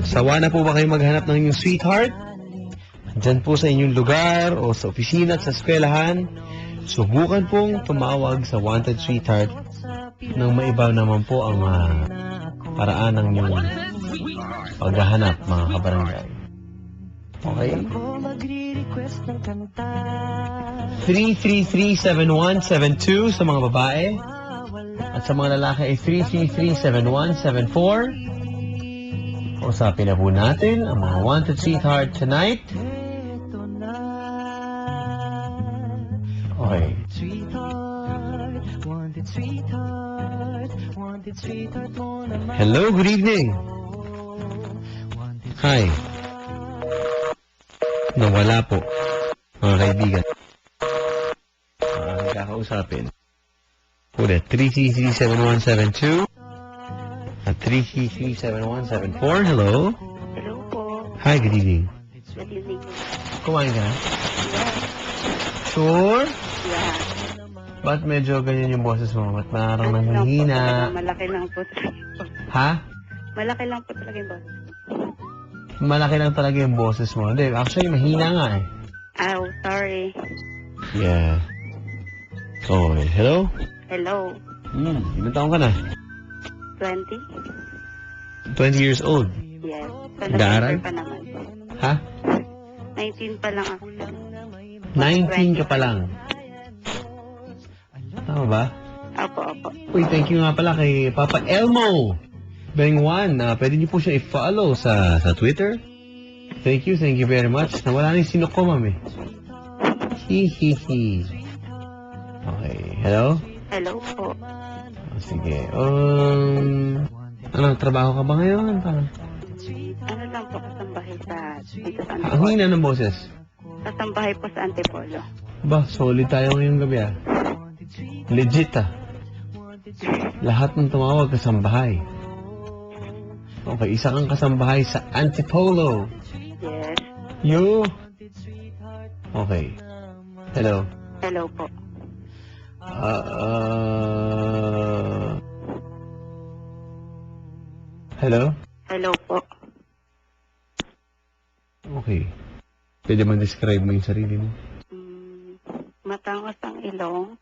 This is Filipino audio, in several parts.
Sawa na po ba kayo maghanap ng inyong sweetheart? Diyan po sa inyong lugar o sa opisina at sa eskwelahan, subukan pong tumawag sa Wanted Sweetheart nang maiba naman po ang paraan ng inyong paghahanap, mga kabarangay. Okay? 333-7172 sa mga babae at sa mga lalaki ay 333-7174. Usapin na po natin ang mga Wanted Sweetheart tonight. Okay. Hello, good evening. Hi. Nawala po, mga kaibigan. Kakausapin. Ulit, 333-7172 at 333-7174. Hello? Hello po. Hi, good evening. Good evening. Kumain ka na? Yeah. Sure? Yeah. Ba't medyo ganyan yung boses mo? Ba't parang nanghihina? Malaki lang po talaga. Ha? Malaki lang po talaga yung boss. Malaki lang talaga yung boses mo. Hindi, actually, mahina nga eh. Oh, sorry. Yeah. Oh, hello? Hello. Ilan taong ka na? 20? 20 years old. Yes. Nag-aaral? Pa naman. Ha? 19 pa lang ako. 19 ka pa lang. Tama ba? Opo, opo. Uy, thank you nga pala kay Papa Elmo Bengwan. Pwede niyo po siya i-follow sa Twitter. Thank you very much. Nawala na yung sinok ko, ma'am eh. Hihihi. Okay, hello? Hello po. Sige. Ano, trabaho ka ba ngayon? Parang, Ano lang po kasambahay dito sa ang Antipolo. hina ng boses. Kasambahay po sa Antipolo. Ba, solid tayo ngayong gabi Legit Lahat ng tumawag kasambahay. Okay, isa kang kasambahay sa Antipolo. Yes. You? Okay. Hello. Hello po. Hello? Hello po. Okay. Pwede man describe mo yung sarili mo? Matangos ang ilong.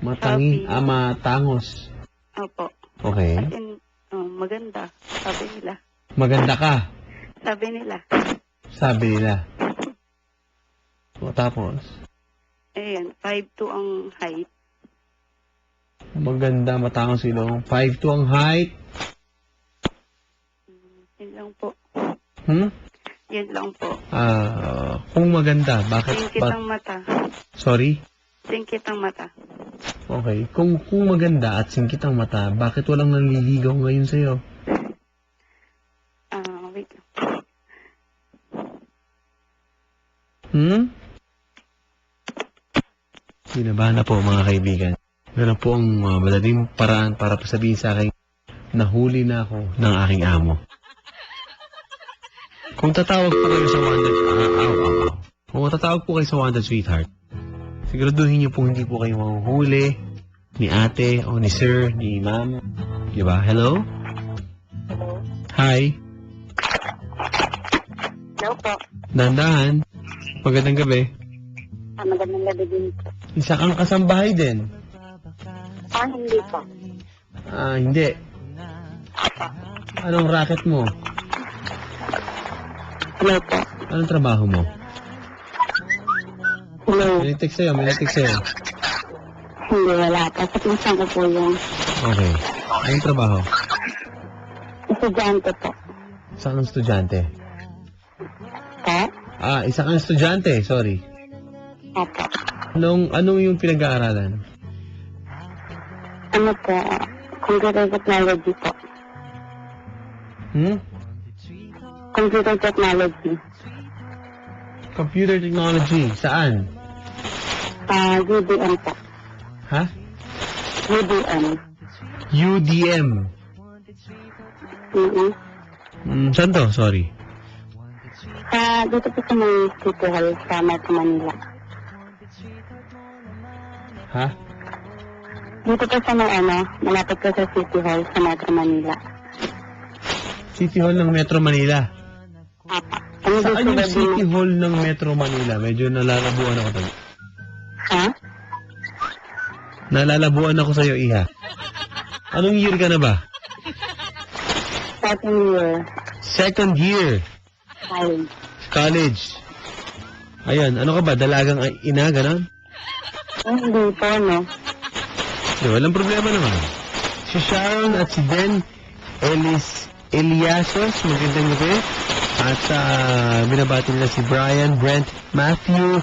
Matangos. Opo. Okay. As in, maganda. Sabi nila. Maganda ka. Sabi nila. Sabi nila. O tapos? Ayan, 5'2" ang height. Maganda, matangos ilong. 5'2" ang height. Yun lang po. Yun lang po. Kung maganda, bakit? Singkit ang mata. Sorry? Singkit ang mata. Okay. Kung maganda at singkit ang mata, bakit walang nanliligaw ngayon sa'yo? Wait. Binabahan na po mga kaibigan. Meron po ang madaling paraan para pasabihin sa akin, nahuli na ako ng aking amo. Kung tatawag po kayo sa Kung tatawag po kayo sa Wanted Sweetheart, siguraduhin niyo po hindi po kayo mahuhuli ni ate o ni sir, ni ma'am. Diba? Hello? Hello? Hi. Hello po. Dandahan. Magandang gabi. Magandang gabi din po. Isa kang kasambahay din. Hindi po. Hindi. Anong racket mo? Hello po. Anong trabaho mo? Hello. May text sa'yo. Hindi, wala pa. Kapisan ko po yung Okay. Anong trabaho? estudyante po. Isa kang estudyante. Po? Isa kang estudyante. Sorry. Opo. Anong yung pinag-aaralan? Ano po? Computer technology po. Computer technology. Computer technology. Saan? UDM po. Ha? UDM. UDM. Saan to? Sorry. Dito po sa may City Hall sa Metro Manila. Ha? Dito po sa may malapit ko sa City Hall sa Metro Manila. City Hall ng Metro Manila. Apa. Ang Saan gusto yung ba City din? Hall ng Metro Manila? Medyo nalalabuan ako tayo. Ha? Nalalabuan ako sa'yo, Iha. Anong year ka na ba? Second year. Second year. College. College. Ayan, ano ka ba? Dalagang ina, gano'n? Hindi po, no? Walang problema naman. Si Sharon at si Ben Eliasos, magandang gabi. At binabati nila si Brian, Brent, Matthew,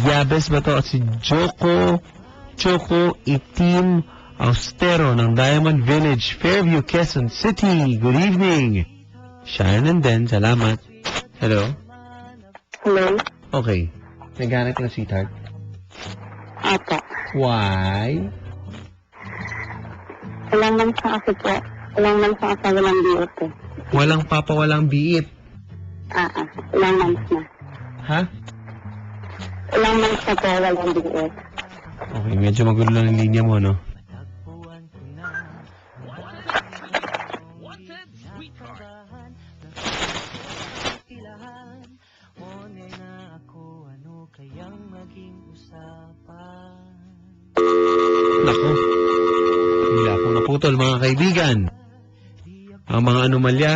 Yabes ba to? At si Choco Itim Austero ng Diamond Village, Fairview, Quezon City. Good evening. Sharon and Ben, salamat. Hello? Hello? Okay. Naghanap ka ng sweetheart? Apa. Why? Walang man sa kasi po. Walang man sa kasi walang biot eh. Walang papa, walang biit. Walang man na. Ha? Walang man sa po, walang biot. Okay, medyo magulo lang ang linya mo, no? Nako. Bigla akong naputol, mga kaibigan. Ang mga anomalya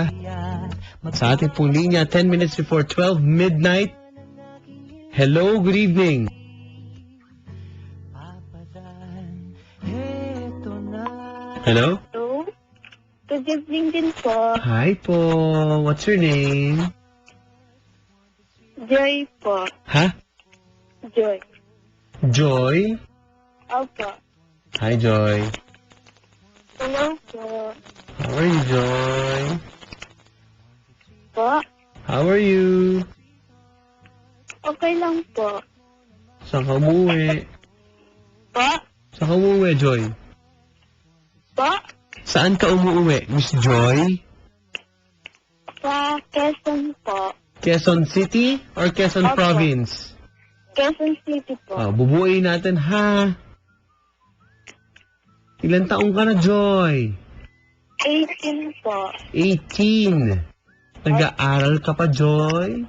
sa ating pong linya, 10 minutes before 12 midnight. Hello, good evening. Hello? Hello? Good evening din po. Hi po. What's your name? Joy po. Ha? Joy. Joy? Opo. Hi, Joy. Hello po. How are you, Joy? Po? How are you? Okay lang po. Saan ka umuwi? Po? Saan ka umuwi, Joy? Po? Saan ka umuwi, Miss Joy? Sa Quezon po. Quezon City or Quezon Opo. Province? Quezon City po. Bubuuin natin, ha? Ilan taong ka na, Joy? 18 po. 18. Nag-aaral ka pa, Joy?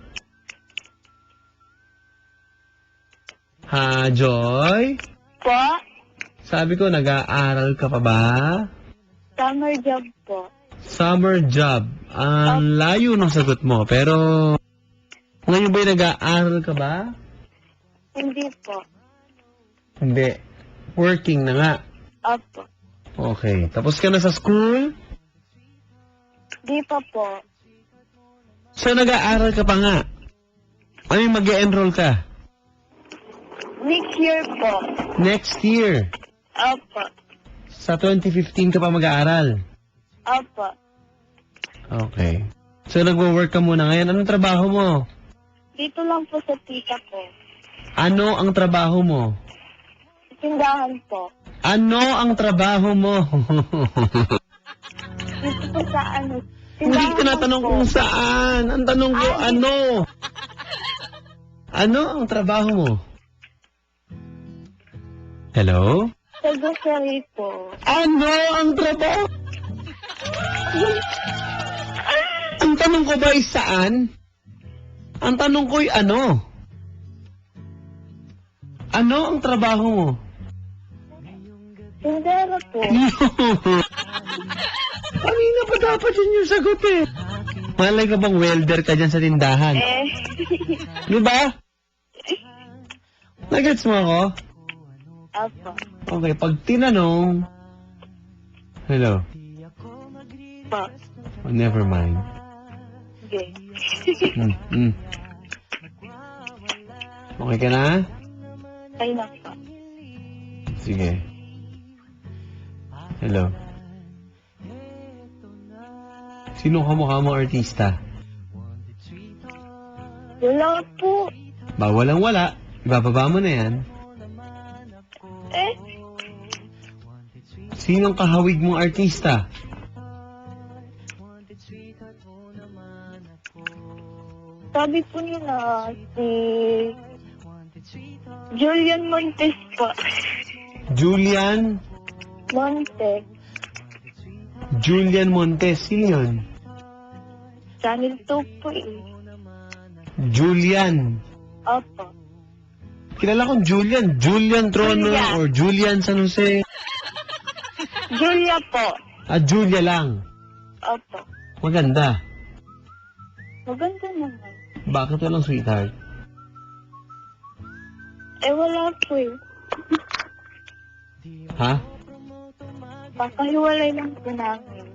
Ha, Joy? Po? Sabi ko, nag-aaral ka pa ba? Summer job po. Summer job. Ang layo ng sagot mo, pero ngayon ba'y nag-aaral ka ba? Hindi po. Hindi. Working na nga. Opo. Okay. Tapos ka na sa school? Di pa po. So, nag-aaral ka pa nga. Ano yung mag-e-enroll ka? Next year po. Next year. Opo. Sa 2015 ka pa mag-aaral. Opo. Okay. So, nagwo-work ka muna ngayon. Anong trabaho mo? Dito lang po sa tita ko. Ano ang trabaho mo? Tindahan po. Ano ang trabaho mo? Dito po sa ano. Hindi Tindahan tinatanong po. kung saan. Ang tanong ko, ano? Ano ang trabaho mo? Hello? Sa grocery po. Ano ang trabaho? Ang tanong ko ba ay saan? Ang tanong ko ay ano? Ano ang trabaho mo? Tindera po. Kanina pa dapat yun yung sagot eh. Malay ka bang welder ka dyan sa tindahan? Di ba? Nagets mo ako? Opo. Okay, pag tinanong... Hello? Po. Oh, never mind. Okay. Okay ka na? Ay na po. Sige. Hello? Sino kamukha mo artista? Wala po. Walang wala. Ibababa mo na yan. Eh, Sinong kahawig mong artista? sabi po nila si Julian Montes po. Julian? Montes. Julian Montes. Sino yun? Channel 2 po eh. Julian. Opo. Kilala kong Julian. Julian Trono Julia. or Julian San Jose. Julia po. Julia lang. Opo. Maganda. Maganda naman. Bakit walang sweetheart? Wala po eh. Ha? Pakahiwalay lang po namin.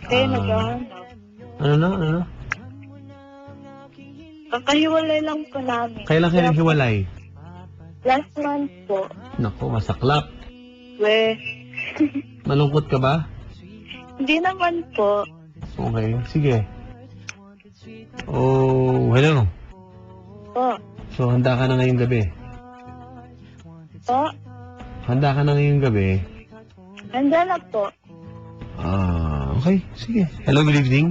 Kaya naghahanap. Ano na? Ano na? Pakahiwalay lang po namin. Kailan kayo naghiwalay? Last month po. Naku, masaklap. We. Malungkot ka ba? Hindi naman po. Okay, sige. Oh, hello. Po. So, handa ka na ngayong gabi. Po. Handa ka na ngayong gabi. Handa na po. Okay, sige. Hello, good evening.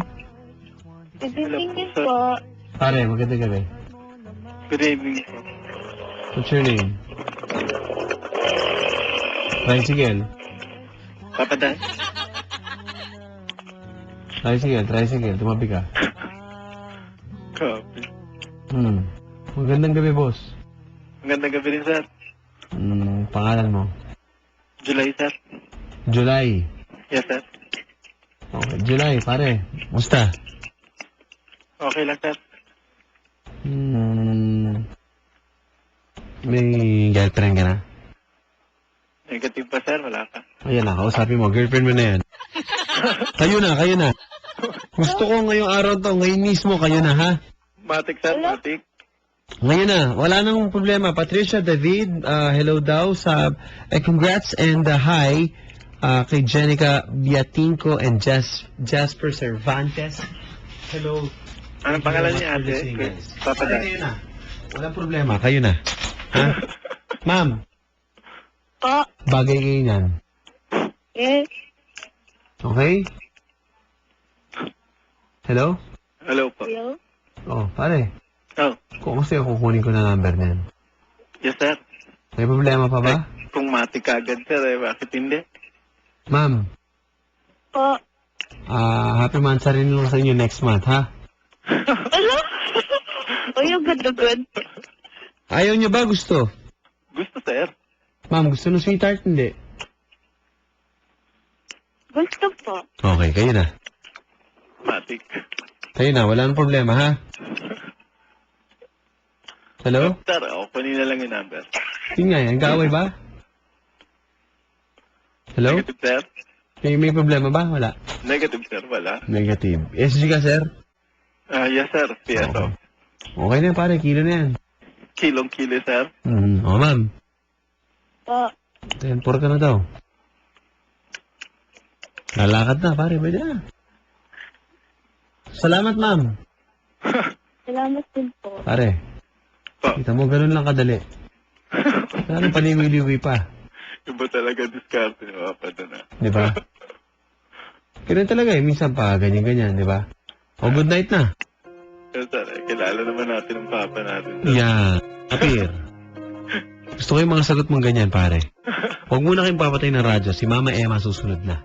Good evening din po. Pare, magandang gabi. Good evening po. What's your name? Tricycle. Papaday? Tricycle. Tumabi ka. Copy. Magandang gabi, boss. Magandang gabi rin, sir. Pangalan mo? July, sir. July. Yes, sir. Okay, July, pare. Musta? Okay lang, sir. May girlfriend ka na? Negative pa, sir. Wala ka. Ayan na, kausapin mo. Girlfriend mo na yan. Kayo na. Gusto ko ngayong araw to, ngayon mismo kayo na, ha? Matik, sir. Matik. Ngayon na, wala nang problema. Patricia David, hello daw sa, congrats and hi kay Jenica Biatinco and Jasper Cervantes. Hello. Anong pangalan niya, ate? Papaday. Kayo na. Walang problema, kayo na. Ha? Ma'am, Po. bagay kayo niyan. Yes. Okay? Hello? Hello po. Hello. Oh, pare. Oh, Kung kasi kukunin ko na number niyan. yes, sir. May problema pa ba? Kung matik ka agad, sir, bakit hindi? Ma'am, Po. happy monthsary lang sa inyo next month, ha? Hello. Uy, ang ganda-ganda. Ayaw niyo ba? Gusto? Gusto, sir. Ma'am, gusto ng sweetheart? Hindi. Gusto po. Okay, kayo na. Matik. Kayo na, wala nang problema, ha? Hello? Sir, kunin na lang yung number. Yun nga, yan. Kaaway ba? Hello? Negative, sir. May problema ba? Wala. Negative, sir. Wala. Negative. SG ka, sir? Yes, sir. PSO. Okay na, pare. Kilo na yan. Kilong-kilo, sir. Ma'am. Po. 10-4 ka na daw. Lalakad na, pare. Pwede na. Salamat, ma'am. Salamat din po. Pare, Po. kita mo, ganun lang kadali. Parang paniwi-liwi pa. Iba talaga discard ni Papa doon, ah. Di ba? Ganun talaga eh. Minsan pa, ganyan-ganyan, di ba? O, good night na. Yes, sir. Kilala naman natin ang Papa natin, sir. Yan. Apir. Gusto ko yung mga sagot mong ganyan, pare. Huwag muna kayong papatay ng radyo. Si Mama Emma susunod na.